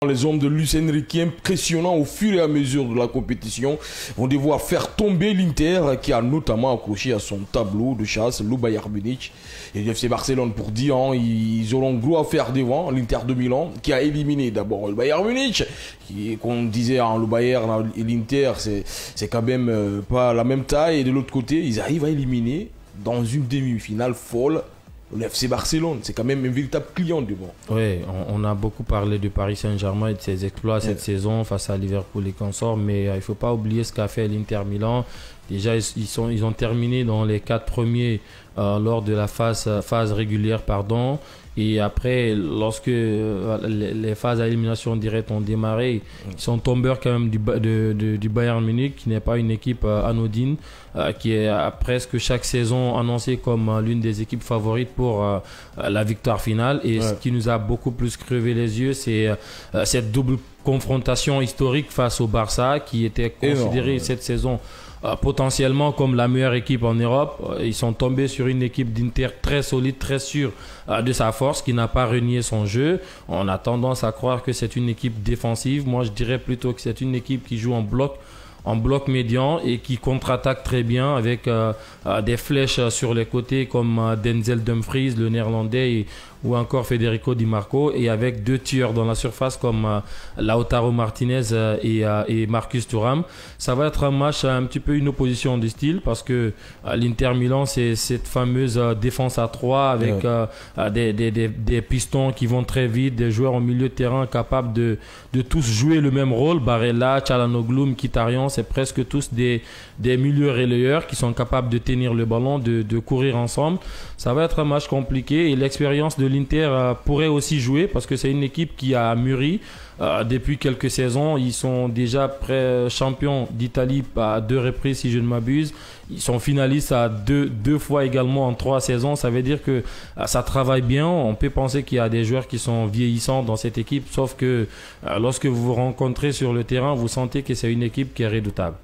Les hommes de Luis Enrique, impressionnants au fur et à mesure de la compétition, vont devoir faire tomber l'Inter qui a notamment accroché à son tableau de chasse le Bayern Munich et le FC Barcelone pour dire ils auront gros à faire devant l'Inter de Milan qui a éliminé d'abord le Bayern Munich qui, qu'on disait le Bayern et l'Inter c'est quand même pas la même taille, et de l'autre côté ils arrivent à éliminer dans une demi-finale folle le FC Barcelone. C'est quand même un véritable client devant. Oui, on a beaucoup parlé de Paris Saint-Germain et de ses exploits cette saison face à Liverpool et consorts, mais il ne faut pas oublier ce qu'a fait l'Inter Milan. Déjà, ils ont terminé dans les 4 premiers lors de la phase régulière, pardon. Et après, lorsque les phases à élimination directe ont démarré, ils sont tombés quand même du Bayern Munich, qui n'est pas une équipe anodine, qui est presque chaque saison annoncée comme l'une des équipes favorites pour la victoire finale. Et ce qui nous a beaucoup plus crevé les yeux, c'est cette double confrontation historique face au Barça, qui était considérée cette saison potentiellement comme la meilleure équipe en Europe. Ils sont tombés sur une équipe d'Inter très solide, très sûre de sa force, qui n'a pas renié son jeu. On a tendance à croire que c'est une équipe défensive. Moi, je dirais plutôt que c'est une équipe qui joue en bloc médian et qui contre-attaque très bien avec des flèches sur les côtés comme Denzel Dumfries, le néerlandais, ou encore Federico Di Marco, et avec 2 tueurs dans la surface comme Lautaro Martinez et Marcus Thuram. Ça va être un match un petit peu une opposition de style, parce que l'Inter Milan, c'est cette fameuse défense à 3 avec des pistons qui vont très vite, des joueurs au milieu de terrain capables de tous jouer le même rôle. Barella, Çalhanoğlu, Mkhitaryan, c'est presque tous des milieux relayeurs qui sont capables de tenir le ballon, de courir ensemble. Ça va être un match compliqué, et l'expérience de l'Inter pourrait aussi jouer, parce que c'est une équipe qui a mûri depuis quelques saisons. Ils sont déjà champions d'Italie à 2 reprises, si je ne m'abuse. Ils sont finalistes à deux fois également en 3 saisons. Ça veut dire que ça travaille bien. On peut penser qu'il y a des joueurs qui sont vieillissants dans cette équipe, sauf que lorsque vous vous rencontrez sur le terrain, vous sentez que c'est une équipe qui est redoutable.